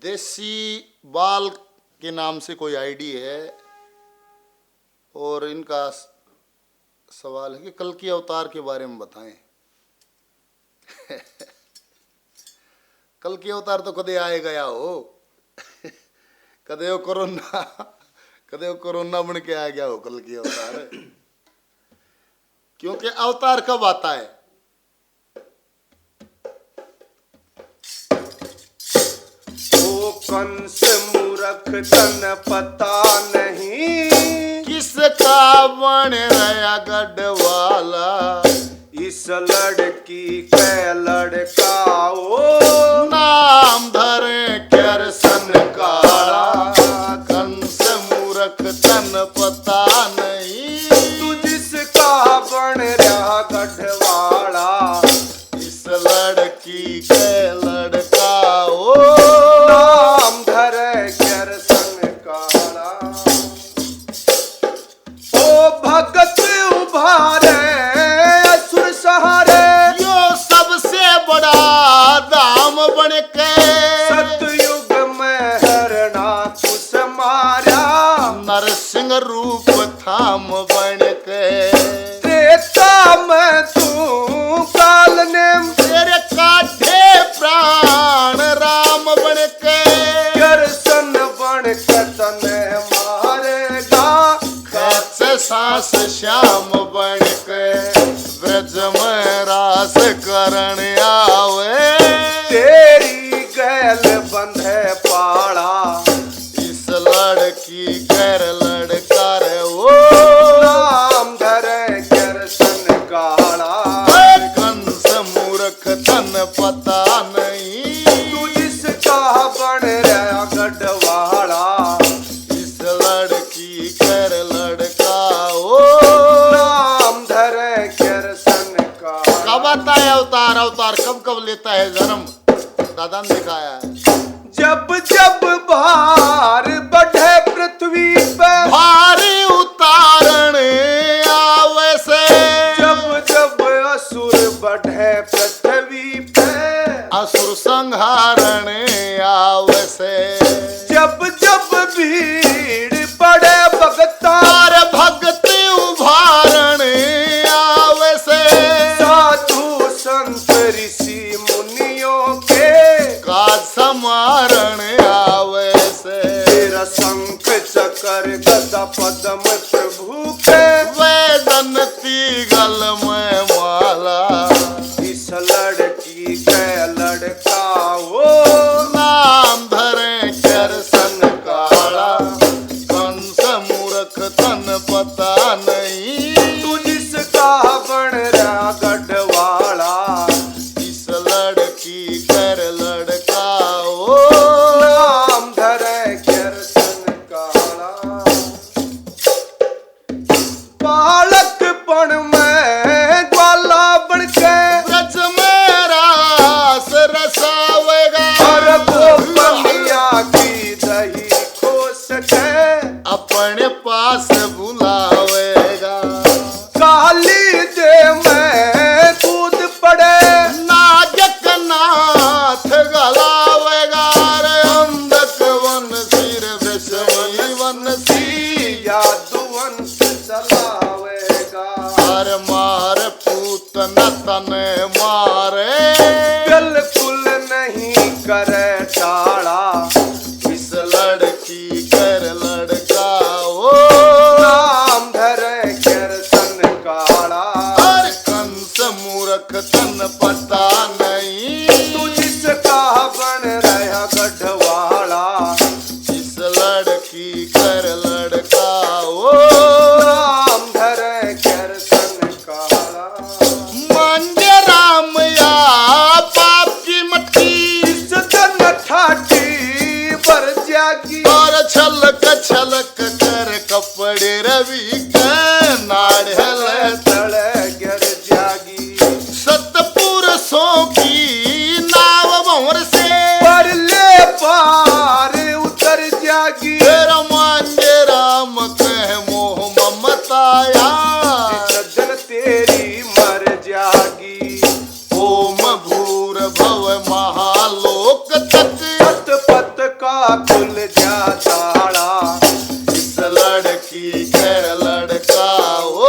देसी बाल के नाम से कोई आईडी है और इनका सवाल है कि कल की अवतार के बारे में बताएं। कल की अवतार तो कदे आए गया हो। कदे वो कोरोना बन के आ गया हो कल की अवतार। क्योंकि अवतार कब आता है? ओ कंस मूर्ख तन पता नहीं, किसका बन रहा गढ़वाला। इस लड़की के लड़का ओ नाम धरे कृष्ण काला। कंस मूर्ख तन पता नहीं, तू जिसका बन रहा गढ़वाला। इस लड़की के लड़का ओ नाम धरे कृष्ण काला। ओ भगत उभारे असुर सहारे, यो सबसे बड़ा दाम बन के। सतयुग में हरना कुछ मारा, नरसिंह रूप थाम बन के। त्रेता में तू काल ने तेरे काठे प्राण राम बन के। कृष्ण बन के तने मारेगा। कैसे सास श्याम बन के ब्रज में रास करण आवे। तेरी गैल बंधे पाड़ा, इस लड़की कर लड़का रे वो। नाम धरे कृष्ण काला। कंस मूर्ख तन पता नहीं, तू जिसका बन रहा गढ़वाला। इस लड़की कर लड़का ओ। नाम धरे कृष्ण काला। कब आता है अवतार? अवतार कब कब लेता है जन्म? दादा ने दिखाया है। जब जब भार बढ़े पृथ्वी पे, भारी उतारण आवे से। जब जब असुर बढ़े पृथ्वी पे, असुर संहारण आवे से। जब जब भीड़ पड़े भगतार, भक्ति उभारण आवे से। साधु संत ऋषि मुनियों के का समारण आवे से। तेरा शंख चक्र गदा पद्म प्रभु के। वेदनती गल में माला। इस लड़की के लड़का वो। नाम धरे कृष्ण काला। कंस मूर्ख तन पता नहीं, तू जिसका बन रहा गढ़वाला। इस लड़की कर लड़का ओ। नाम धरे कृष्ण काला। बालकपन में ग्वाला बन के ब्रज में रास रसावेगा। और गोपनिया की दही खोस के अपने पास बुलावेगा। काली दे में कूद पड़े, नाजक नाथ गलावेगा। रे अंधक वन सिर विषमी वन सी। यादुवंश चलावेगा। हर मार पूत न तने मारे। बिल्कुल नहीं करे टाड़ा। इस लड़की कर लड़का ओ। नाम धरे कृष्ण काला। हर कंस मूर्ख तन पता नहीं, तू जिसका बन रहा गढ़वाला। इस लड़की कर लड़का ओ। नाम धरे कृष्ण काला। मांगे राम या पाप की मट्टी। इस जन ठाठी पर जागी, और छलक छलक कर कपड़े रवि के नाढ़ल। तले गिर जागी। सतपुरुषों की नाव भंवर से। पर ले पार उतर जागी। तेरा मांगे राम कह मोह ममताया। सज्जन तेरी मर जागी। ओम भूर भव महालोक तक। पत पत खुल जा ताला, इस लड़की कर लड़का ओ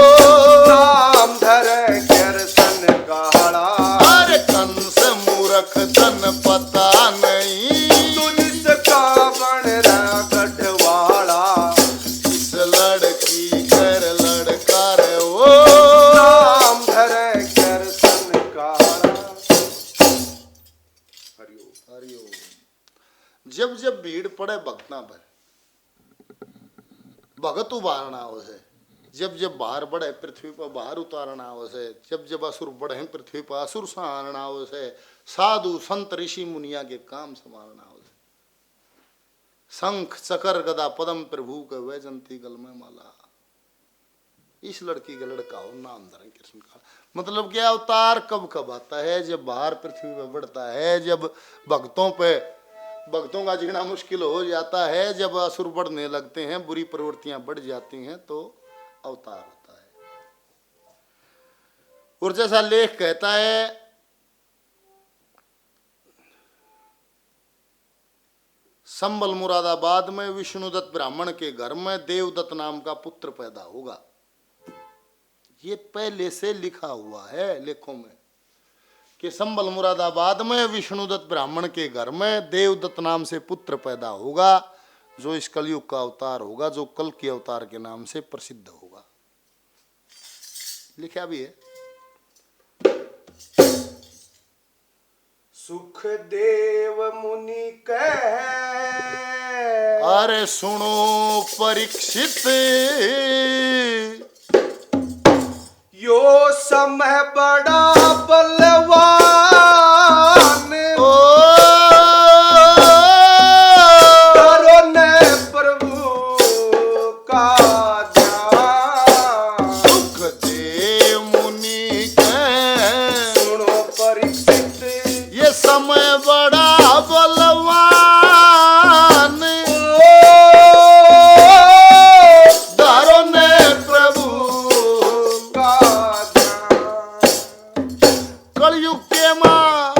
नाम धरे सन काला, अरे कंस मूर्ख तन पता नहीं, तुझ का बन रहा गढ़वाला, इस लड़की कर लड़का रे ओ नाम धरे सन काला। हरिओम। हरिओम। जब जब भीड़ पड़े भक्ता पर भगत उबारना आवश्य, जब जब बाहर बढ़े पृथ्वी पर बाहर उतारना आवश्य, जब जब असुर बढ़े पृथ्वी पर असुर संहारना आवश्य, साधु संत ऋषि मुनिया के काम संभालना आवश्य। शंख चकर गदा पदम प्रभु के वैजंती गल में माला, इस लड़की का लड़का हो नाम धरे कृष्ण का। मतलब क्या अवतार कब कब आता है? जब बाहर पृथ्वी पर बढ़ता है, जब भक्तों का जीना मुश्किल हो जाता है, जब असुर बढ़ने लगते हैं, बुरी प्रवृत्तियां बढ़ जाती हैं, तो अवतार होता है। और जैसा लेख कहता है, संबल मुरादाबाद में विष्णुदत्त ब्राह्मण के घर में देवदत्त नाम का पुत्र पैदा होगा। ये पहले से लिखा हुआ है लेखों में कि संबल मुरादाबाद में विष्णुदत्त ब्राह्मण के घर में देवदत्त नाम से पुत्र पैदा होगा, जो इस कलयुग का अवतार होगा, जो कल के अवतार के नाम से प्रसिद्ध होगा। लिखा भी है। सुखदेव मुनि कह, अरे सुनो परीक्षित, यो समय बड़ा बलवान, ओ करो ने प्रभु का ध्यान, सुखदेव मुनि कह, सुनो परीक्षित, ये समय बड़ा बलवान, धरो ने प्रभु का ध्यान। कलयुग के माँ,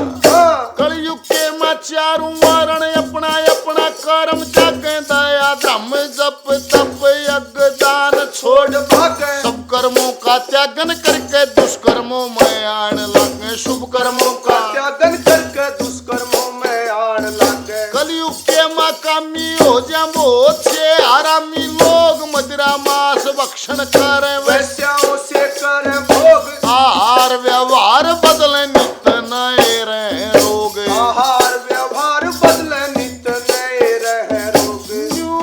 कलयुग के माँ चारों वर्ण अपना अपना कर्म जागे, दया धर्म जप तप यज्ञ दान छोड़ भागे, सब कर्मों का त्यागन करके दुष्कर्मों में आन लगे, शुभ कर्मों का त्यागन करके दुष्कर्मों में आन लगे। कलयुग के माँ कामी हो जा बहुत से आरामी लोग, मदिरा मांस भक्षण करें, वैश्याओं से करें भोग, आहार व्यवहार बदले नित नए रहे रोग, आहार व्यवहार बदले नित नए रहे रोग, यूं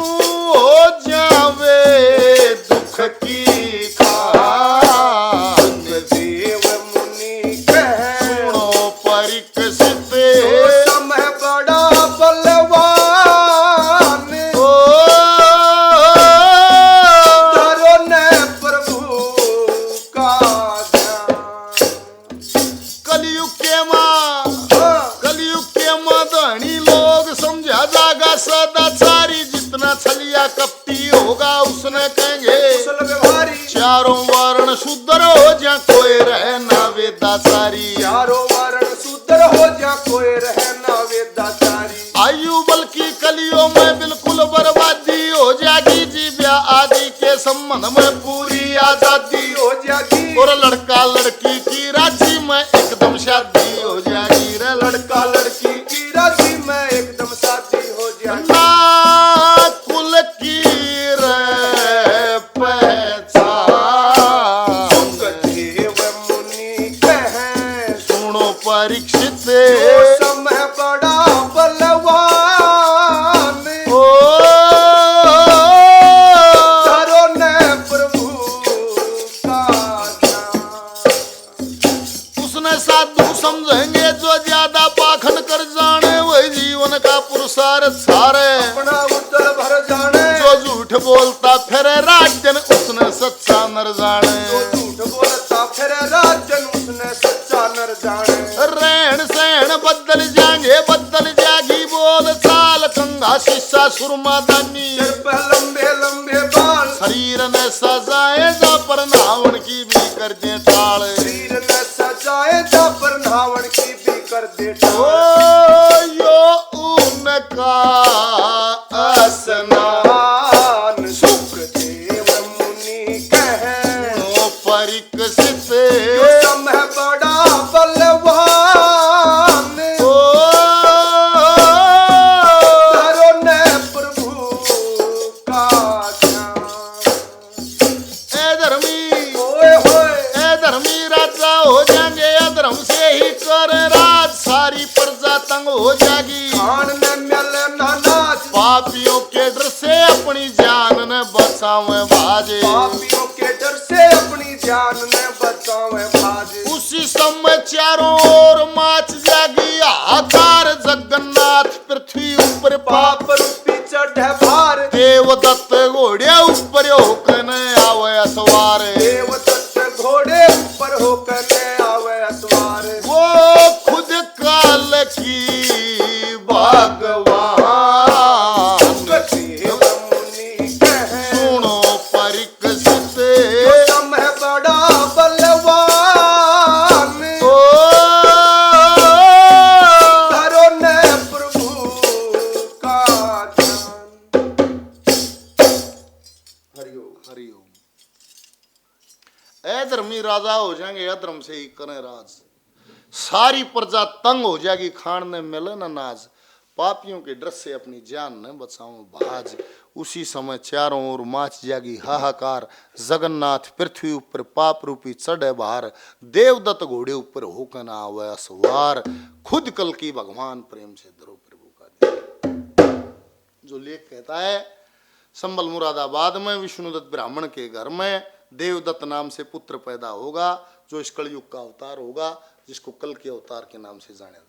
हो जावे दुख की खान, देव मुनि कह, सुनो परीक्षित, तो समय बड़ा बलवान, ओ धरो ने प्रभु का ध्यान। कलयुग के माँ, हाँ, कलयुग के माँ धनी लोग समझा जागा सदाचारी, जितना छलिया कपटी होगा उसने कहेंगे कुशल व्यवहारी, चारों वर्ण शुद्र हो जा कोई रहे ना वेदाचारी, चारों वर्ण शूद्र हो जा कोई रहे ना वेदाचारी, आयु बल की कलियों में बिल्कुल बर्बादी हो जाएगी, जीव्या आदि के संबंध में पूरी आजादी हो जागी, और लड़का लड़की की राजी में एकदम शादी हो जाएगी रे, लड़का लड़की की राजी में एकदम शादी हो जागी, ना कुल की रे पहचान, सुखदेव मुनि कह, सुनो परीक्षित, जो समय बड़ा बलवान, ओ धरो ने प्रभु का ध्यान। उसने साधु समझेंगे जो ज्यादा पाखन कर जाने, वही जीवन का पुरुषार्थ सारे, अपना उदर भर जाने, जो झूठ बोलता फिर राजन उसने सच्चा नर जाने, जो झूठ बोलता फिर राजन उसने सच्चा नर जाने, रहन सहन बदल जाएंगे बदल जागी बोल चाल, कंघा शीशा सुरमा दानी, सिर पे लंबे लंबे बाल, शरीर ने सजाए जा पर नावन की भी कर दे टाल, शरीर ने सजाए जा पर नावण की भी कर दे ओ टाल। यो उनका पापियों के डर से अपनी जान न बचावे भाजे, पापियों के डर से अपनी जान ने बचावे भाजे। उसी समय चारों ओर माच जागी हाहाकार, जगन्नाथ पृथ्वी ऊपर पाप पाप रूपी चढ़े भार, देवदत्त घोड़े ऊपर होकर आवे सवार, देवदत्त घोड़े ऊपर होकर ने आवे सवार। वो खुद काल की भगवान, कथित मुनि कहे, सुनो परिकसित जो सम है बड़ा बलवान, ओ धरो ने प्रभु का ध्यान। हरिओम। हरिओम। अधर्मी राजा हो जाएंगे, अधर्म से ही करें राज, सारी प्रजा तंग हो जाएगी, खान ने मिले न नाज, पापियों के डर से अपनी जान न बचाओ भाज। उसी समय चारों ओर माच जागी हाहाकार, जगन्नाथ पृथ्वी ऊपर पाप रूपी चढ़े बाहर, देवदत्त घोड़े ऊपर होकर आवे सवार, खुद कल की भगवान प्रेम से धरो प्रभु का ध्यान। जो लेख कहता है, संबल मुरादाबाद में विष्णुदत्त ब्राह्मण के घर में देवदत्त नाम से पुत्र पैदा होगा, जो इस कलयुग का अवतार होगा, जिसको कल के अवतार के नाम से जाना जाएगा।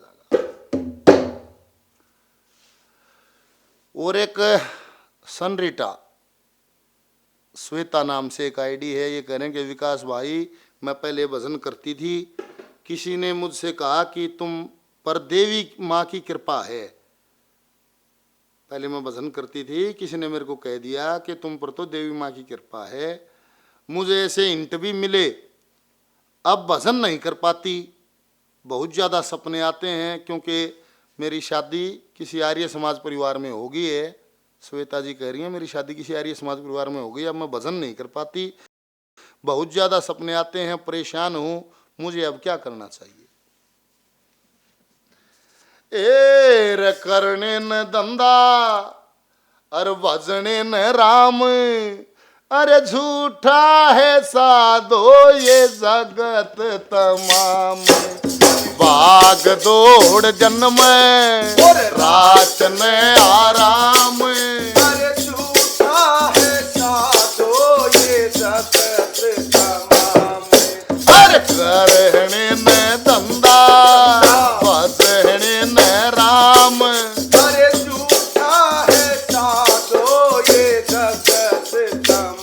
और एक सनरीटा श्वेता नाम से एक आईडी है, ये कह रहे हैं कि विकास भाई मैं पहले भजन करती थी, किसी ने मुझसे कहा कि तुम पर देवी माँ की कृपा है। पहले मैं भजन करती थी, किसी ने मेरे को कह दिया कि तुम पर तो देवी माँ की कृपा है, मुझे ऐसे हिंट भी मिले, अब भजन नहीं कर पाती, बहुत ज़्यादा सपने आते हैं, क्योंकि मेरी शादी किसी आर्य समाज परिवार में हो गई है। श्वेता जी कह रही हैं मेरी शादी किसी आर्य समाज परिवार में हो गई, अब मैं भजन नहीं कर पाती, बहुत ज़्यादा सपने आते हैं, परेशान हूँ, मुझे अब क्या करना चाहिए। एर करने न धंधा और भजने न राम, अरे झूठा है साधो ये जगत तमाम, भाग दौड़ जन्म रात ने आराम, अरे झूठा है साधो ये जगत तमाम, अरे करने न धंधा भजने न राम, अरे झूठा है साधो ये जगत तमाम।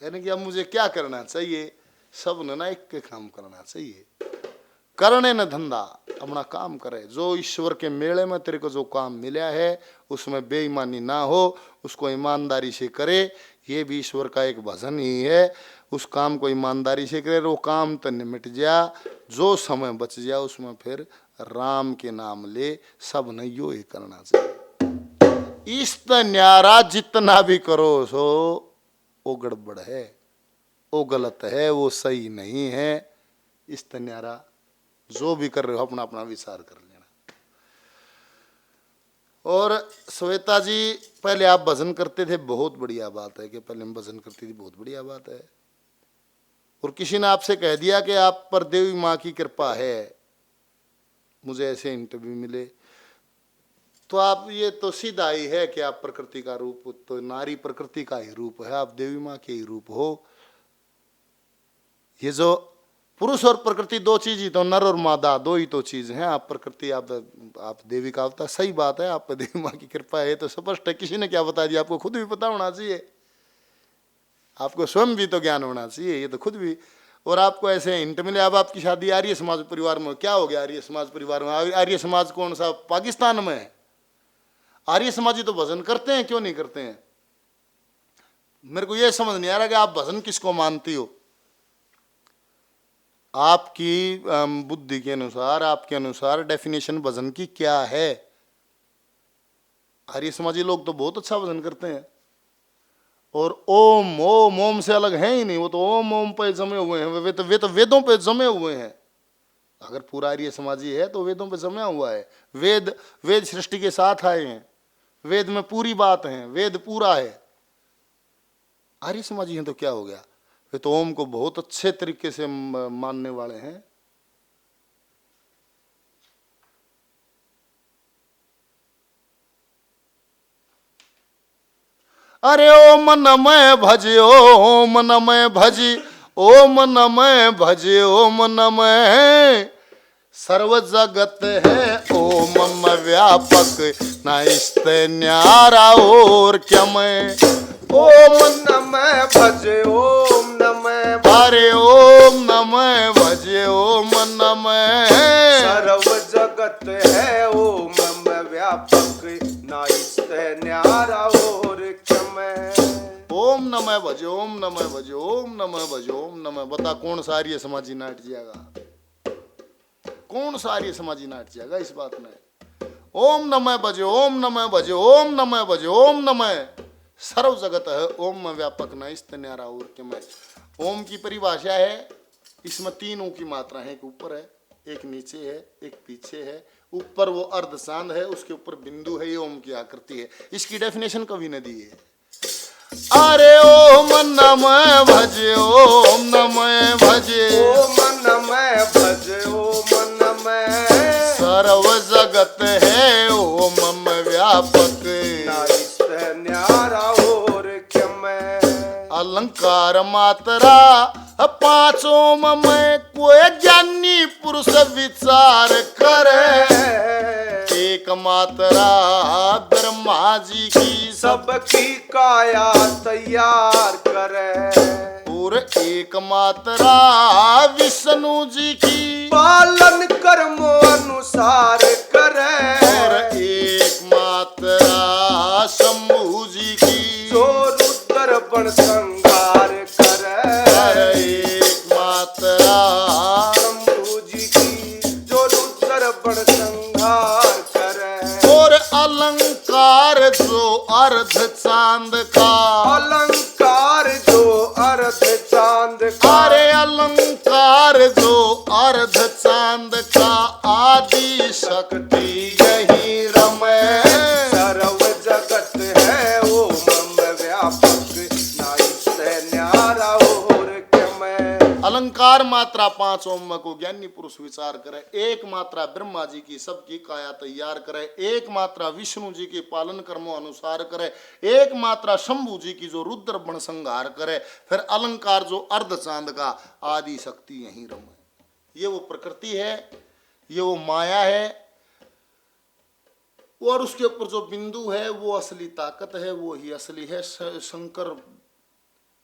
कहने कि अब मुझे क्या करना चाहिए, सब ने ना एक के काम करना चाहिए, करने न धंधा, अपना काम करे, जो ईश्वर के मेले में तेरे को जो काम मिला है उसमें बेईमानी ना हो, उसको ईमानदारी से करे, ये भी ईश्वर का एक भजन ही है, उस काम को ईमानदारी से करे, वो काम तो निमिट जा, जो समय बच जा उसमें फिर राम के नाम ले, सब ने यो ही करना चाहिए। इस न्यारा जितना भी करो सो वो गड़बड़ है, वो गलत है, वो सही नहीं है, इस न्यारा जो भी कर रहे हो अपना अपना विचार कर लेना। और श्वेता जी पहले आप भजन करते थे, बहुत बढ़िया बात है कि पहले हम भजन करती थी, बहुत बढ़िया बात है, और किसी ने आपसे कह दिया कि आप पर देवी माँ की कृपा है, मुझे ऐसे इंटरव्यू मिले, तो आप ये तो सीधा ही है कि आप प्रकृति का रूप, तो नारी प्रकृति का ही रूप है, आप देवी माँ के ही रूप हो। ये जो पुरुष और प्रकृति दो चीज ही तो, नर और मादा दो ही तो चीज हैं, आप प्रकृति आप देवी का अवतार, सही बात है, आप पर देवी माँ की कृपा है तो स्पष्ट है, किसी ने क्या बता दिया, आपको खुद भी पता होना चाहिए, आपको स्वयं भी तो ज्ञान होना चाहिए, ये तो खुद भी। और आपको ऐसे हिंट मिले, अब आपकी शादी आर्य समाज परिवार में, क्या हो गया आर्य समाज परिवार में, आर्य समाज कौन सा पाकिस्तान में है, आर्य समाजी तो भजन करते हैं, क्यों नहीं करते हैं। मेरे को यह समझ नहीं आ रहा कि आप भजन किसको मानती हो, आपकी बुद्धि के अनुसार, आपके अनुसार डेफिनेशन भजन की क्या है। आर्य समाजी लोग तो बहुत अच्छा भजन करते हैं, और ओम ओम ओम से अलग है ही नहीं, वो तो ओम ओम पे जमे हुए हैं, वे तो वेदों पे जमे हुए हैं। अगर पूरा आर्य समाजी है तो वेदों पे जमा हुआ है, वेद सृष्टि के साथ आए हैं, वेद में पूरी बात है, वेद पूरा है। आर्य समाजी हैं तो क्या हो गया, वे तो ओम को बहुत अच्छे तरीके से मानने वाले हैं। अरे ओम नमः भज, ओम नमः भज, ओम नमः भज, ओम नमः। सर्व जगत है ओम मम व्यापक, ना इससे न्यारा और क्या मैं। ओम नमः भज, ओम नमः। अरे ओम नमः भज, ओम नमः। सर्व जगत है ओम मम व्यापक, ना इससे न्यारा और क्षमै। ओम नमः भज, ओम नमः भज, ओम नमः भज, ओम नमः। बता कौन सा आर्य समाजी नाट जाएगा, कौन सा आर्य समाजी नाट जाएगा इस बात में। ओम नमः भज, ओम नमः भज, ओम नमः भज, ओम नमः। सर्व जगत है ओम में व्यापक, न इस्त न्यारा और के मैं। ओम की परिभाषा है, इसमें तीन ओ की मात्रा है, एक ऊपर है, एक नीचे है, एक पीछे है। ऊपर वो अर्ध सांध है, उसके ऊपर बिंदु है, ये ओम की आकृति है। इसकी डेफिनेशन कवि ने दी है। अरे ओम नमः भज, ओम नमः भज, ओम नमः भज, ओम नमः। सर्व जगत है ओम में व्यापक, ना इससे न्यारा और क्षमै। अलंकार मात्रा पांच ओम में कोई ज्ञानी पुरुष विचार करे। एक मात्रा ब्रह्मा जी की सबकी काया तैयार करे। और एक मात्रा विष्णु जी की पालन कर्मो अनुसार करे। और एक मात्रा शंभु जी की जो रुद्र बन संहार करे। और एक मात्रा शंभु जी की जो रुद्र बन संहार करे। और अलंकार जो अर्ध चांद का, अलंकार जो अर्ध चांद का। अरे अलंकार जो अर्ध चांद का, आदि शक्ति यही रमे। सर्व जगत है ओम में व्यापक, ना इससे न्यारा और क्षमै। अलंकार मात्रा पांच ओम को ज्ञानी पुरुष विचार करे। एक मात्रा ब्रह्मा जी की सबकी काया तैयार करे। एक मात्रा विष्णु जी के पालन कर्मों अनुसार करे। एक मात्रा शंभु जी की जो रुद्र बन संहार करे। फिर अलंकार जो अर्ध चांद का, आदि शक्ति यही रमे। ये वो प्रकृति है, ये वो माया है, और उसके ऊपर जो बिंदु है वो असली ताकत है, वो ही असली है। शंकर,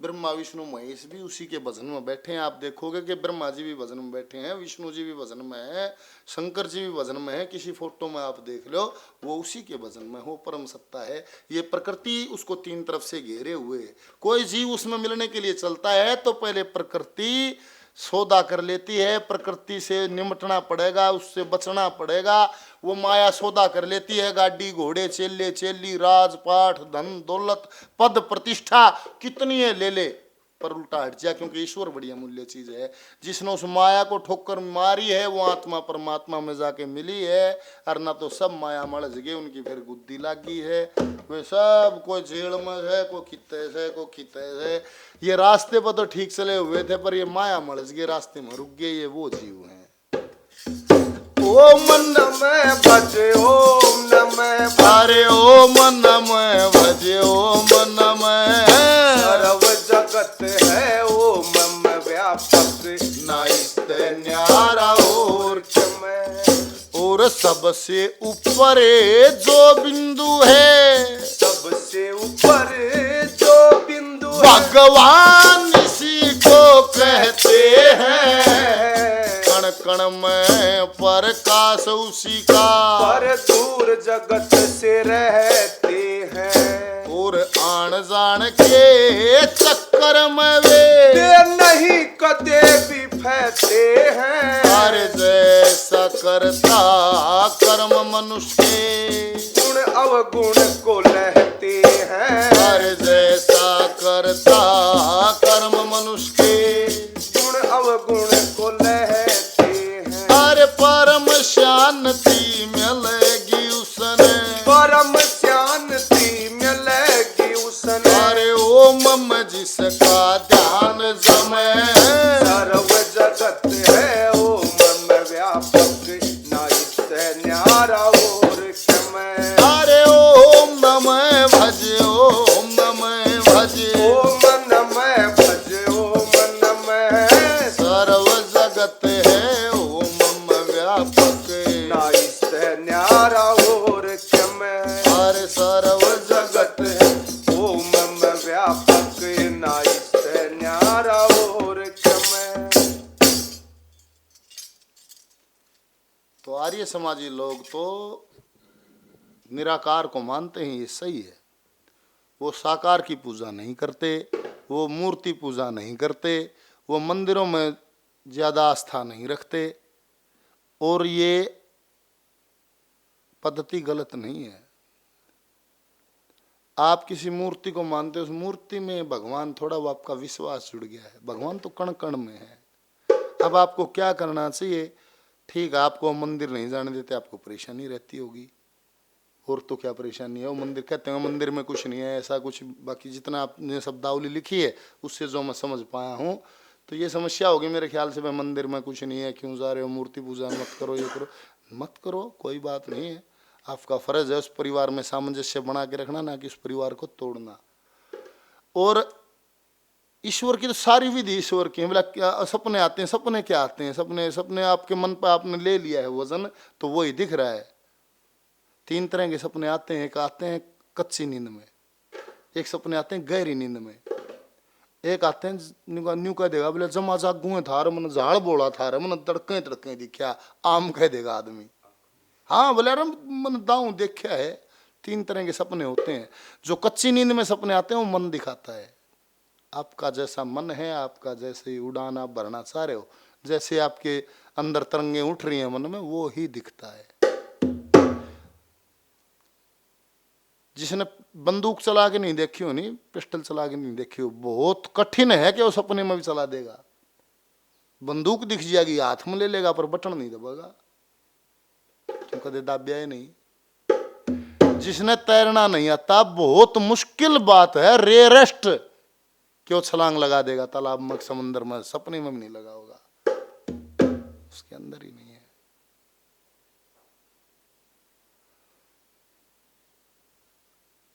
ब्रह्मा विष्णु महेश भी उसी के भजन में बैठे हैं। आप देखोगे कि ब्रह्मा जी भी भजन में बैठे हैं, विष्णु जी भी भजन में है, शंकर जी भी भजन में है। किसी फोटो में आप देख लो, वो उसी के भजन में हो, परम सत्ता है। ये प्रकृति उसको तीन तरफ से घेरे हुए है। कोई जीव उसमें मिलने के लिए चलता है तो पहले प्रकृति सौदा कर लेती है। प्रकृति से निमटना पड़ेगा, उससे बचना पड़ेगा। वो माया सौदा कर लेती है, गाड़ी घोड़े चेले चेली राजपाट धन दौलत पद प्रतिष्ठा कितनी है ले ले, पर उल्टा हट जा, क्योंकि ईश्वर बड़ी अमूल्य चीज है। जिसने उस माया को ठोकर मारी है वो आत्मा परमात्मा में जाके मिली है। और ना तो सब माया मलज गए, उनकी फिर गुद्दी लागी है। वे सब कोई जेल में है, कोई खिते से, कोई खिते से। ये रास्ते पर तो ठीक चले हुए थे, पर ये माया मलज गए, रास्ते में रुक गए। ये वो जीव हैं। ओम नमः भज, ओम नमः भज। अरे ओम नमः भज, ओम नमः। सर्व जगत है ओम में व्यापक, ना इससे न्यारा और क्षमै। और सबसे ऊपर जो बिंदु है, सबसे ऊपर जो बिंदु है, भगवान इसी को कहते हैं। कण कण में प्रकाश उसी का, पर दूर जगत से रहते हैं। और आन जान के चक्कर में वे नहीं कदे भी फैते हैं। अरे जैसा करता कर्म मनुष्य के, गुण अवगुण को लहते हैं। अरे जैसा करता कर्म मनुष्य के, गुण अवगुण को लहते हैं। अरे परम शांति मिलेगी उसने, परम शांति मिलेगी उसने। अरे ओम में जिसका ध्यान जमे। सर्व जगत है ओम में व्यापक, ना इससे न्यारा और क्षमै। अरे ओम नमः भज, ओम नमः न्यारा और क्षम सारे सर्व जगत है ओम में व्यापक नाई से न्यारा और क्षम। तो आर्य समाजी लोग तो निराकार को मानते हैं, ये सही है। वो साकार की पूजा नहीं करते, वो मूर्ति पूजा नहीं करते, वो मंदिरों में ज़्यादा आस्था नहीं रखते, और ये पद्धति गलत नहीं है। आप किसी मूर्ति को मानते हो, उस मूर्ति में भगवान, थोड़ा वो आपका विश्वास जुड़ गया है। भगवान तो कण कण में है। अब आपको क्या करना चाहिए? ठीक है, आपको मंदिर नहीं जाने देते, आपको परेशानी रहती होगी, और तो क्या परेशानी है। वो मंदिर कहते हैं मंदिर में कुछ नहीं है, ऐसा कुछ। बाकी जितना आपने शब्दावली लिखी है उससे जो मैं समझ पाया हूँ, तो ये समस्या होगी मेरे ख्याल से। भाई मंदिर में कुछ नहीं है, क्यों जा रहे हो, मूर्ति पूजा मत करो, ये करो मत करो, कोई बात नहीं है। आपका फर्ज है उस परिवार में सामंजस्य बना के रखना, ना कि उस परिवार को तोड़ना। और ईश्वर की तो सारी विधि ईश्वर की है। बोला क्या सपने आते हैं, सपने क्या आते हैं? सपने आपके मन पर आपने ले लिया है वजन, तो वही दिख रहा है। 3 तरह के सपने आते हैं। एक आते हैं कच्ची नींद में, एक सपने आते हैं गहरी नींद में, एक आते हैं न्यू कह देगा बोले जमा जागू थार मन झाड़ बोला थार मन तड़के तड़के दिखा आम कह देगा आदमी। हाँ बोले अरे मन दाऊ देखा है। 3 तरह के सपने होते हैं। जो कच्ची नींद में सपने आते हैं वो मन दिखाता है। आपका जैसा मन है, आपका जैसे उड़ान आप भरना चाह रहे हो, जैसे आपके अंदर तरंगे उठ रही हैं मन में, वो ही दिखता है। जिसने बंदूक चला के नहीं देखी हो, नहीं पिस्टल चला के नहीं देखी हो, बहुत कठिन है कि वो सपने में भी चला देगा। बंदूक दिख जाएगी, हाथ में ले लेगा, पर बटन नहीं दबाएगा, क्यों कदे दाब्या ही नहीं। जिसने तैरना नहीं आता, बहुत मुश्किल बात है, रेयरेस्ट, क्यों छलांग लगा देगा तालाब में, समुद्र में, सपने में भी नहीं लगा होगा, उसके अंदर ही नहीं है।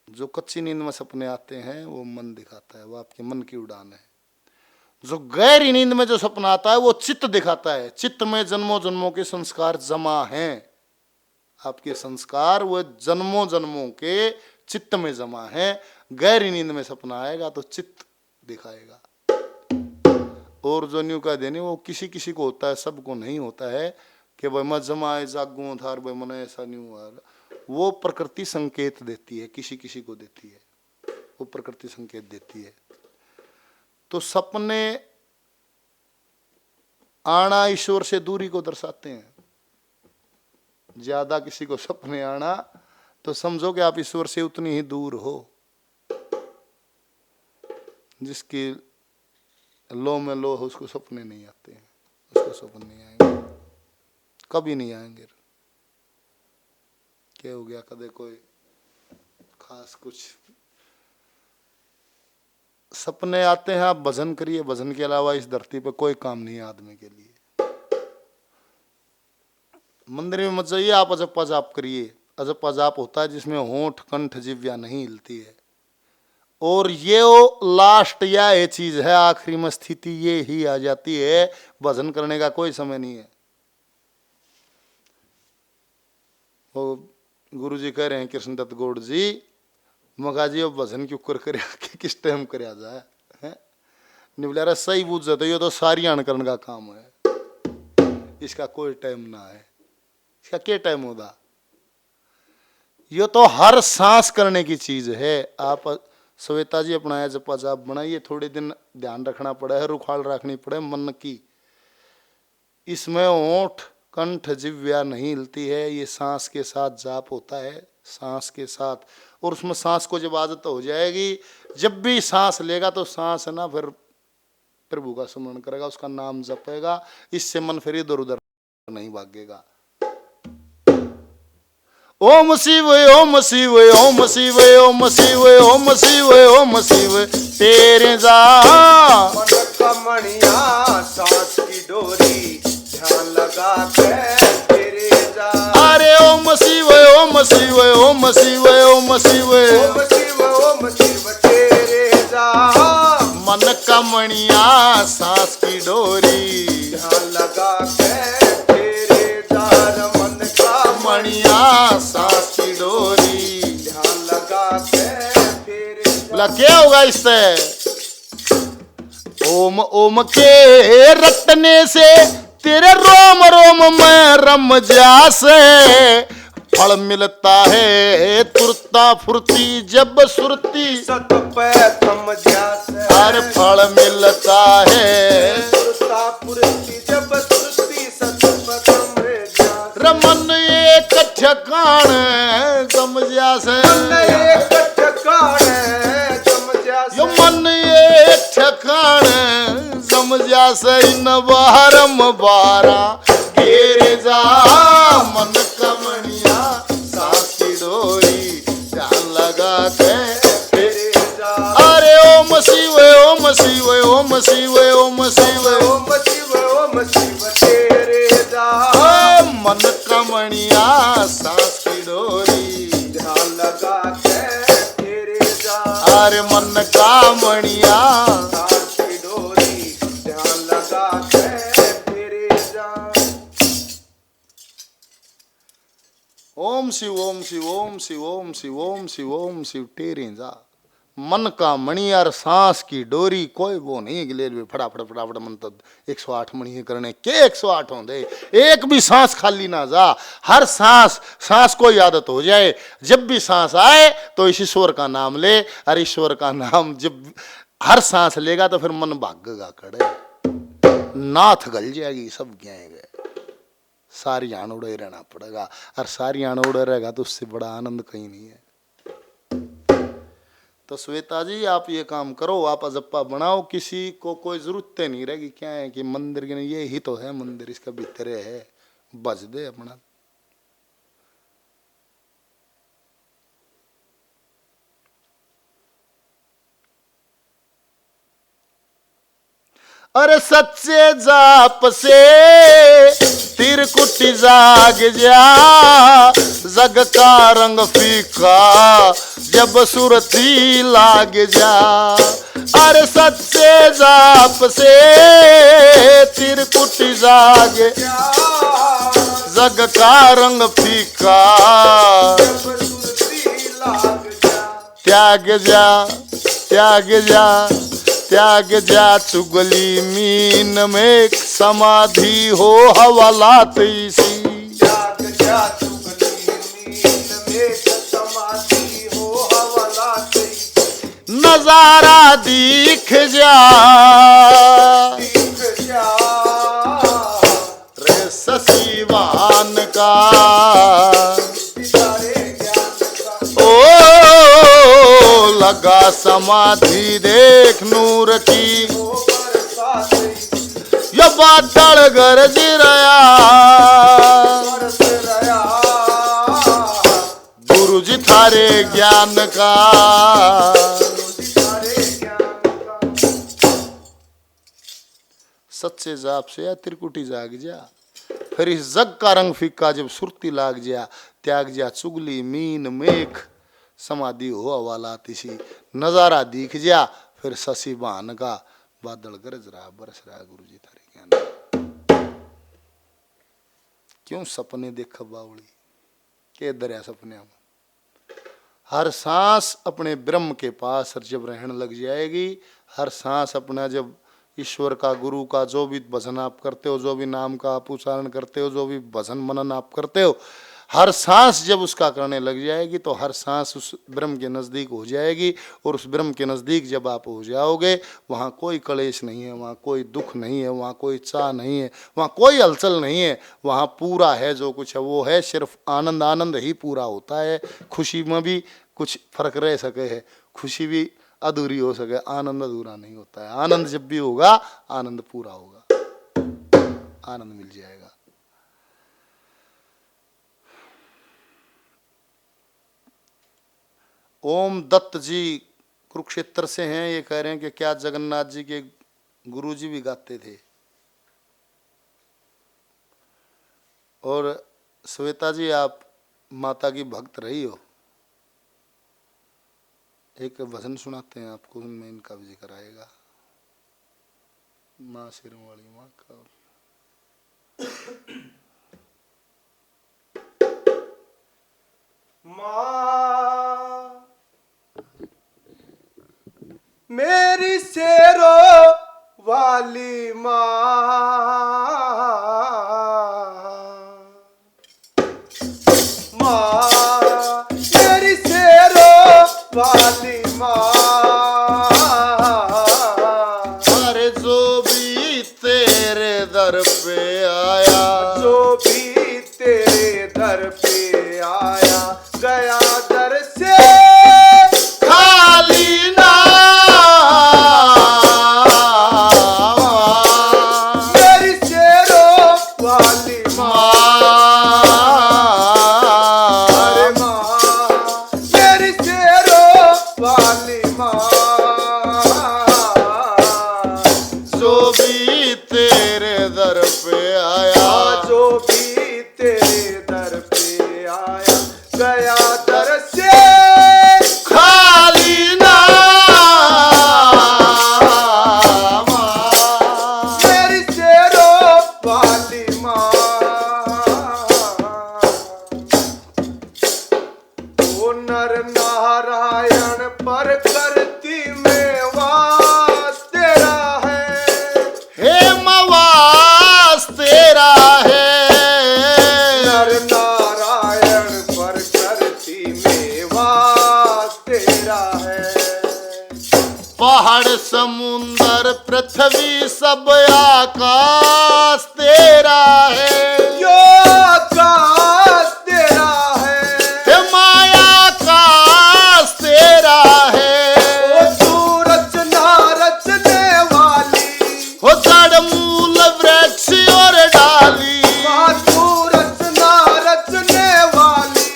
जो कच्ची नींद में सपने आते हैं वो मन दिखाता है, वो आपके मन की उड़ान है। जो गहरी नींद में जो सपना आता है वो चित्त दिखाता है। चित्त में जन्मों जन्मों के संस्कार जमा हैं। आपके संस्कार वो जन्मों जन्मों के चित्त में जमा है। गहरी नींद में सपना आएगा तो चित्त दिखाएगा। और जो न्यू का देने वो किसी किसी को होता है, सबको नहीं होता है कि भाई मैं जमाए जागू थार भाई मन ऐसा नहीं हुआ। वो प्रकृति संकेत देती है, किसी किसी को देती है, वो प्रकृति संकेत देती है। तो सपने आना ईश्वर से दूरी को दर्शाते हैं। ज्यादा किसी को सपने आना तो समझो कि आप ईश्वर से उतनी ही दूर हो। जिसकी लो में लो हो उसको सपने नहीं आते हैं, उसको सपने नहीं आएंगे, कभी नहीं आएंगे। क्या हो गया, कदे कोई खास कुछ सपने आते हैं, आप भजन करिए, भजन के अलावा इस धरती पे कोई काम नहीं है आदमी के लिए। मंदिर में मत जाइए, आप अजप जाप करिए। अजप जाप होता है जिसमें होंठ कंठ जिव्या नहीं हिलती है। और ये लास्ट या ये चीज है, आखिरी में स्थिति ये ही आ जाती है। भजन करने का कोई समय नहीं है। वो गुरु जी कह रहे हैं कृष्ण दत्त गौड़ जी, मगा जी अब भजन क्यों कर किस टाइम कर जाए है? बोला सही बुझ जाते, ये तो सारियान करने का काम है, इसका कोई टाइम ना है। इसका क्या टाइम होगा? ये तो हर सांस करने की चीज है। आप श्वेता जी अपना जपा जाप बनाइए, थोड़े दिन ध्यान रखना पड़ा है, रुखाल रखनी पड़े मन की। इसमें ओंठ कंठ जिव्या नहीं हिलती है, ये सांस के साथ जाप होता है, सांस के साथ। और उसमें सांस को जब आदत हो जाएगी, जब भी सांस लेगा तो सांस है ना फिर प्रभु का स्मरण करेगा, उसका नाम जपेगा। इससे मन फिर इधर उधर नहीं भागेगा। ओम शिव ओम शिव ओम शिव ओम शिव ओम शिव ओम शिव तेरे जा मन का मणिया सांस की डोरी ध्यान लगा के तेरे जा। अरे ओम शिव ओम शिव ओम शिव ओम शिव ओम शिव ओम शिव तेरे जा। मन का मणिया सांस की डोरी ध्यान लगा के तेरे जा। मन का मणिया कमनिया सांस की डोरी। ध्यान लगा के फिर बोला क्या होगा इससे? ओम ओम के रटने से तेरे रोम रोम में रम जासे, फल मिलता है तुरता फुर्ती जब सुरती। सत पे थम जासे, हर फल मिलता है सुरता पुरती जब सुरती, सत पे थम जासे। रमन एक ठिकाण गम जासे, एक ठिकाने जम जासे, यो मन एक ठिकाण गम जासे। इन बारम बारा घेर जा मन कमनिया सांस की डोरी। ध्यान लगा के फिर जा। अरे ओम शिव ओम शिव ओम शिव ओम शिव ओम शिव तेरे जा। मन कमनिया सांस की डोरी। ध्यान लगा के फिर जा। अरे मन कामनिया सांस की डोरी, ध्यान लगा के फिर जा। ओम शिव ओम शिव ओम शिव ओम शिव ओम शिव ओम शिव टेरे जा। मन का मणि और सांस की डोरी कोई वो नहीं गिले फटाफट फटाफट मन तब 108 मणि करने के 108 होंगे। एक भी सांस खाली ना जा, हर सांस सांस को आदत हो जाए। जब भी सांस आए तो इस ईश्वर का नाम ले, और ईश्वर का नाम जब हर सांस लेगा तो फिर मन भागेगा खड़े, नाथ गल जाएगी सब गए गए। सारी आन उड़े रहना पड़ेगा, और सारी आन उड़े रहेगा तो उससे बड़ा आनंद कहीं नहीं है। तो श्वेता जी आप ये काम करो, आप अजप्पा बनाओ, किसी को कोई जरूरत नहीं रहेगी। क्या है कि मंदिर के ये ही तो है मंदिर, इसका भीतर है, बज दे अपना। अरे सच्चे जाप से तिरकुटी जाग जा, जग का रंग फीका जब सुरती लाग जा। अरे सच्चे जाप से तिरकुटी जाग, जग का रंग फीका त्याग जा त्याग जा त्याग जा। चुगली मीन में समाधि हो हवालात इसी, त्याग जा चुगली मीन में समाधि हो हवालात इसी। नजारा दिख जा दिख जा रे ससीवान का, लगा समाधि देख नूर की। ये बादल गरज रहा गुरु जी थारे ज्ञान का। सच्चे जाप से या त्रिकुटी जाग जा, फिर इस जग का रंग फीका जब सुरती लाग जा। त्याग जा चुगली मीन मेघ समाधि हो हवालात इसी। नजारा दिख जा फिर शशि बहान का, बादल गरज रहा बरस रहा गुरु जी थारे ज्ञान। क्यों सपने देख बावली के दरिया सपने में। हर सांस अपने ब्रह्म के पास जब रहने लग जाएगी, हर सांस अपना जब ईश्वर का गुरु का जो भी भजन आप करते हो, जो भी नाम का आप उच्चारण करते हो, जो भी भजन मनन आप करते हो, हर सांस जब उसका करने लग जाएगी तो हर सांस उस ब्रह्म के नज़दीक हो जाएगी। और उस ब्रह्म के नज़दीक जब आप हो जाओगे, वहाँ कोई क्लेश नहीं है, वहाँ कोई दुख नहीं है, वहाँ कोई चाह नहीं है, वहाँ कोई हलचल नहीं है। वहाँ पूरा है, जो कुछ है वो है, सिर्फ आनंद आनंद ही पूरा होता है। खुशी में भी कुछ फर्क रह सके है, खुशी भी अधूरी हो सके, आनंद अधूरा नहीं होता है। आनंद जब भी होगा आनंद पूरा होगा, आनंद मिल जाएगा। ओम दत्त जी कुरुक्षेत्र से हैं, ये कह रहे हैं कि क्या जगन्नाथ जी के गुरु जी भी गाते थे। और श्वेता जी आप माता की भक्त रही हो, एक भजन सुनाते हैं आपको, उनमें इनका भी जिक्र आएगा। माँ सिरों वाली माँ का मेरी शेरो वाली माँ, माँ मेरी शेरो वाली माँ। अरे जो भी तेरे दर पे आया, जो भी तेरे दर पे आया, गया दर से खाली ना। मेरी शेरो वाली माँ, अरे माँ मेरी शेरो वाली माँ। जो भी तेरे दर पे आया, जो भी तेरे दर पे आया, गया दर से खाली ना। मेरी शेरो वाली माँ। ओ नर नारायण पर करती में वास तेरा है। हे मवास तेरा है, नर नारायण पर करती में वास तेरा है। पहाड़ समुंदर पृथ्वी सब आकाश तेरा है। यो आकाश तेरा है। हे माया आकाश तेरा है। ओ तू रचना रचने वाली, हो जड़ मूल वृक्ष और डाली, तू रचना रचने वाली।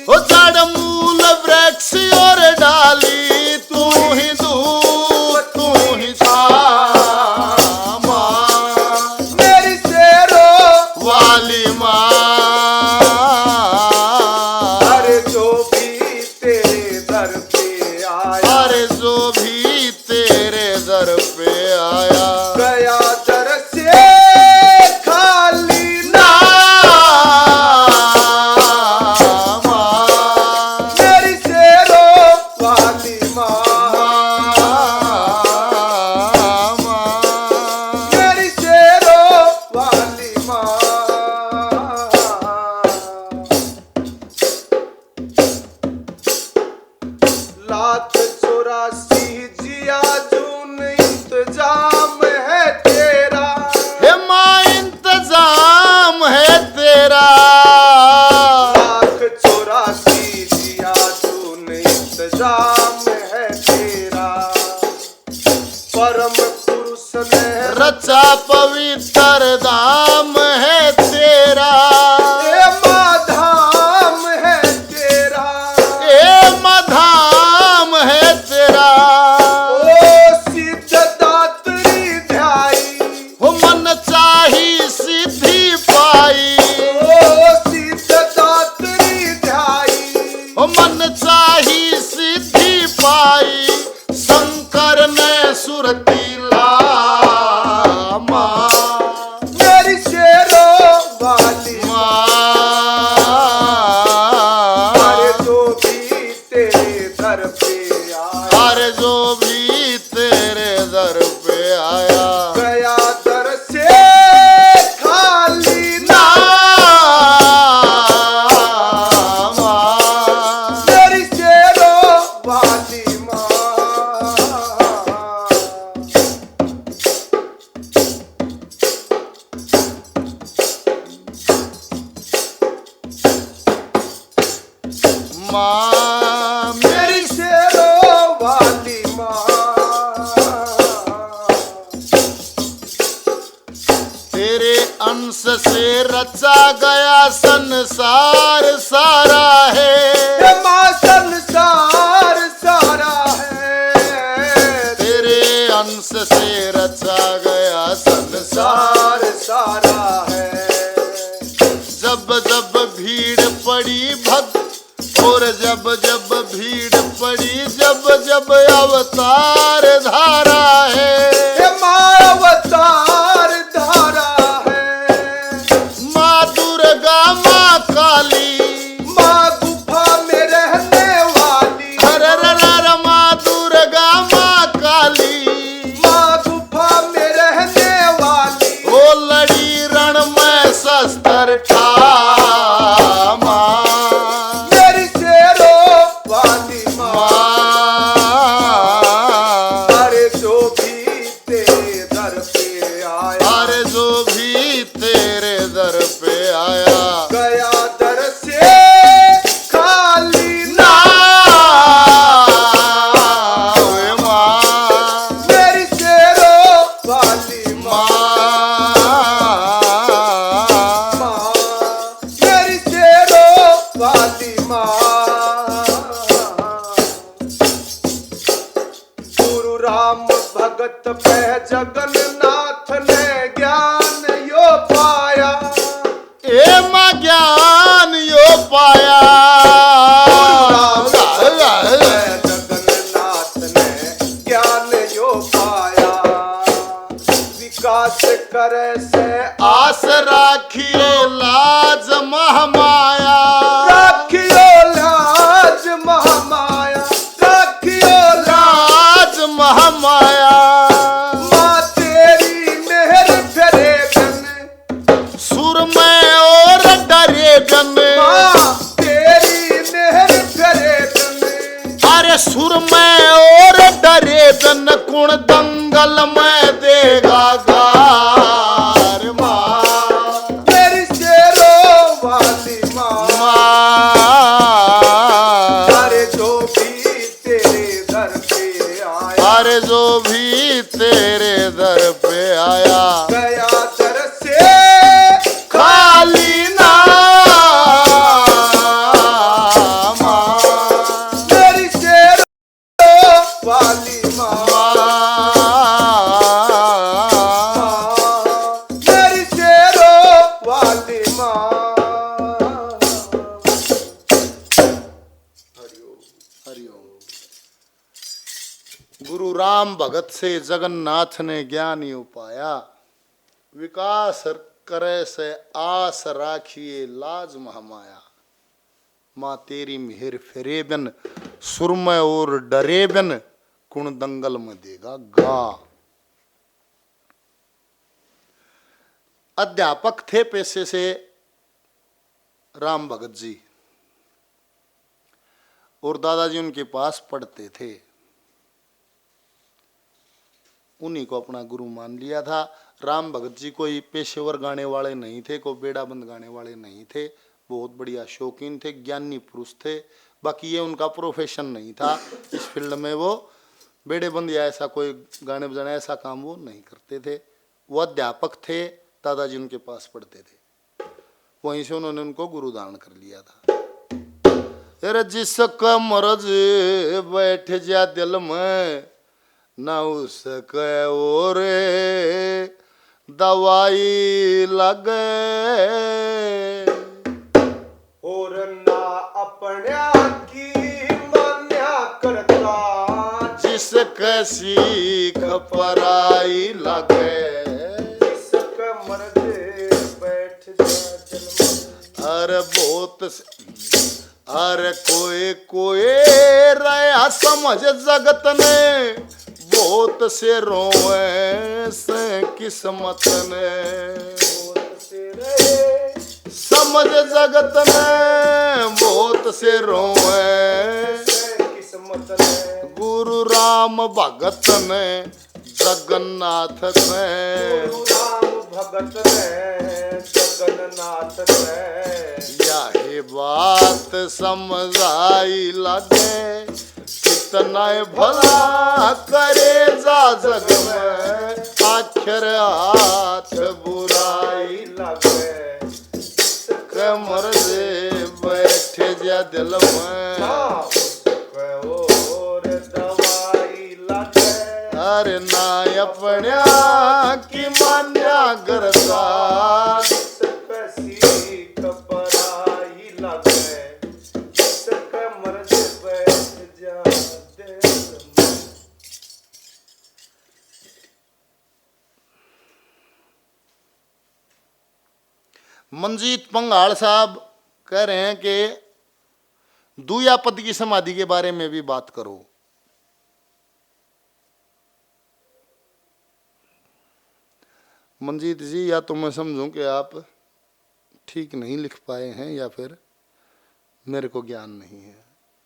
हो जड़ मूल वृक्ष और डाली, तू ही धूप तू ही छाँव माँ। मेरी शेरो वाली माँ। अरे जो भी तेरे दर पे आया, अरे जो भी तेरे दर पे आया, गया दर से खाली ना। मेरी शेरो वाली माँ, मेरी शेरो वाली माँ। लाख 84 जिया जून इंतजाम है तेरा। हे माँ इंतजाम है तेरा। लाख 84 जिया जून इंतजाम है तेरा। परम पुरुष ने रचा पवित्र धाम है तेरा। ए माधाम है तेरा। ए मधाम है तेरा। ओ सिद्धदात्री ध्याई, हो मन चाही सिद्धि पाई, ओ सिद्धदात्री ध्याई। हो मन चाही सिद्धि पाई, शंकर ने सुरती ला माँ। मेरी शेरो वाली माँ। अरे जो भी तेरे दर पे आया, अरे जो भी तेरे दर पे आया, गया दर से खाली ना। मेरी शेरो वाली माँ। माँ मेरी शेरो वाली माँ। तेरे अंश से रचा गया संसार सारा है। ये माँ संसार सारा है। तेरे अंश से रचा गया संसार संसार सारा है। जब जब भीड़ पड़ी भक्त, और जब जब भीड़ पड़ी, जब जब अवतार धारा है। ये माँ अवतार धारा है। माँ दुर्गा माँ काली, माँ गुफा में रहने वाली। हर माँ दुर्गा माँ काली। माँ। गुरु राम भगत पे जगन्नाथ ने ज्ञान यो पाया। ए माँ ज्ञान यो पाया। जगन्नाथ ने ज्ञान यो पाया। विकास करे से आस राखिए लाज महामाया। राखियो लाज महामाया। राखियो लाज महामाया। माँ तेरी मेहर फेरे गन। सुर में और डरे गन। माँ तेरी मेहर फेरे गन। अरे सुर में और डरे गन कुण दंगल में देगा गार। माँ मेरी शेरों वाली माँ। अरे जो भी तेरे दर पे आया। अरे जो भी तेरे दर पे आया गया दर से खाली ना। मेरी शेरों वाली माँ। मेरी शेरों वाली माँ। हरिओम। गुरु राम भगत से जगन्नाथ ने ज्ञान यूं पाया। विकास करे से आस राखिए लाज महामाया। माँ तेरी मिहिर फेरे बिन सुरमय और डरे बिन कुण दंगल में देगा गा। अध्यापक थे पेशे से राम भगत जी और दादाजी उनके पास पढ़ते थे। उन्हीं को अपना गुरु मान लिया था। राम भगत जी कोई पेशेवर गाने वाले नहीं थे, कोई बेड़ाबंद गाने वाले नहीं थे। बहुत बढ़िया शौकीन थे, ज्ञानी पुरुष थे। बाकी ये उनका प्रोफेशन नहीं था। इस फील्ड में वो बेड़ेबंद या ऐसा कोई गाने बजाने ऐसा काम वो नहीं करते थे। वो अध्यापक थे, दादाजी उनके पास पढ़ते थे। वहीं से उन्होंने उनको गुरु धारण कर लिया था। अरे जिसका मर्ज बैठ जा दिल में ना उसके और दवाई लगे। और ना अपना की मान्या करता। जिसके सीख पराई लगे। जिसका मर्ज बैठ जा दिल में। अरे बहुत अरे कोई कोई रया समझ जगत ने बहुत से रोए से किस्मत ने। समझ जगत ने बहुत से रोए किस्मत ने। गुरु राम भगत ने जगन्नाथ ने। गुरु राम भगत ने जगन्नाथ ने। यही बात समझाई लगे कितना भला करे जा जग में। आखिर हाथ बुराई लगे कमर से बैठे जा दिल में। और दवाई लगे। अरे ना अपने की मान्या करता। सीख पराई लगे। कमर से बैठ जा दिल में। मंजीत पंगाड़ साहब कह रहे हैं कि दूया पद की समाधि के बारे में भी बात करो। मंजीत जी, या तो मैं समझूं कि आप ठीक नहीं लिख पाए हैं या फिर मेरे को ज्ञान नहीं है।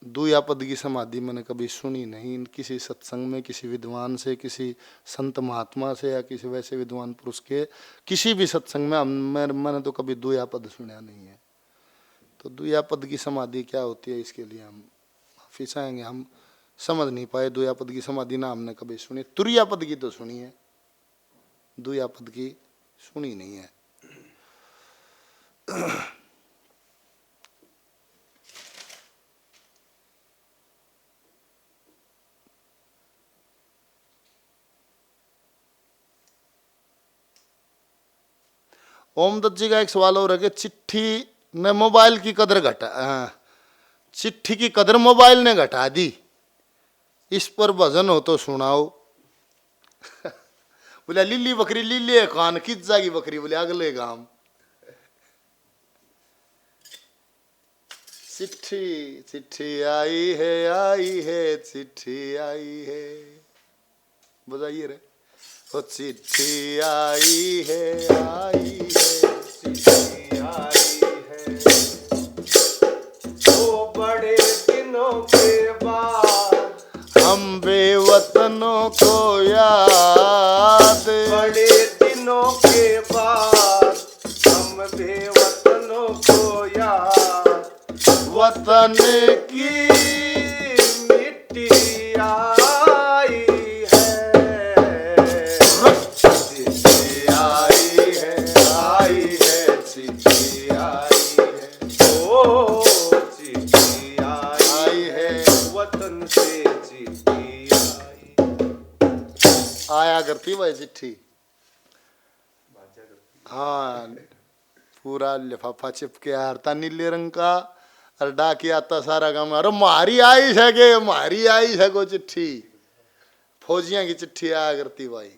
दूया पद की समाधि मैंने कभी सुनी नहीं किसी सत्संग में, किसी विद्वान से, किसी संत महात्मा से या किसी वैसे विद्वान पुरुष के किसी भी सत्संग में मैंने तो कभी दूया पद सुना नहीं है। तो दूया पद की समाधि क्या होती है इसके लिए हम माफी चाहेंगे, हम समझ नहीं पाए। दूया पद की समाधि ना हमने कभी सुनी। तुरिया पद की तो सुनी है, दूया पद की सुनी नहीं है। ओम दत्त जी का एक सवाल और है कि चिट्ठी ने मोबाइल की कदर घटा, चिट्ठी की कदर मोबाइल ने घटा दी, इस पर भजन हो तो सुनाओ। बोले लिल्ली बकरी लिल्ली कान किस जागी बकरी, बोले अगले गांव। चिट्ठी चिट्ठी आई है चिट्ठी आई है, बजाइए रे। ओ चिट्ठी आई है चिट्ठी आई है, वो बड़े दिनों के बाद हम बेवतनों को याद, बड़े दिनों के बाद हम बेवतनों को याद, वतन की मिट्टी आई है, चिट्ठी आई है चिट्ठी आई है, ओ चिट्ठी आई है। वतन से चिट्ठी आई। आया करती भाई चिट्ठी, हाँ पूरा लिफाफा चिपके हारता नीले रंग का, और डाकी आता सारा काम, अरे मारी आई है के मारी आई है को चिट्ठी, फौजियां की चिट्ठी आया करती भाई,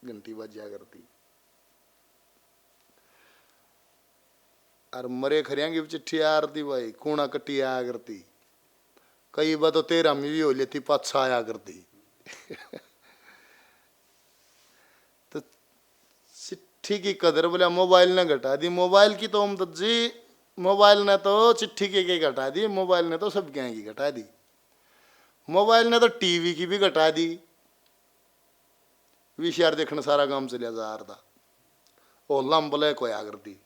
घंटी बजा करती। और मरे खरिया की भी चिट्ठी आया करती भाई, कूणा कट्टी आया करती, कई बार तो 13 में भी हो लेती, पाछा आया करती। तो चिट्ठी की कदर बोले मोबाइल ने घटा दी, मोबाइल की तो अमदद जी, मोबाइल ने तो चिट्ठी की घटा दी, मोबाइल ने तो सब क्या की घटा दी, मोबाइल ने तो टीवी की भी घटा दी, वीसीआर देखने सारा काम चलिया जा रहा था, ओला ब्लैक होया करती,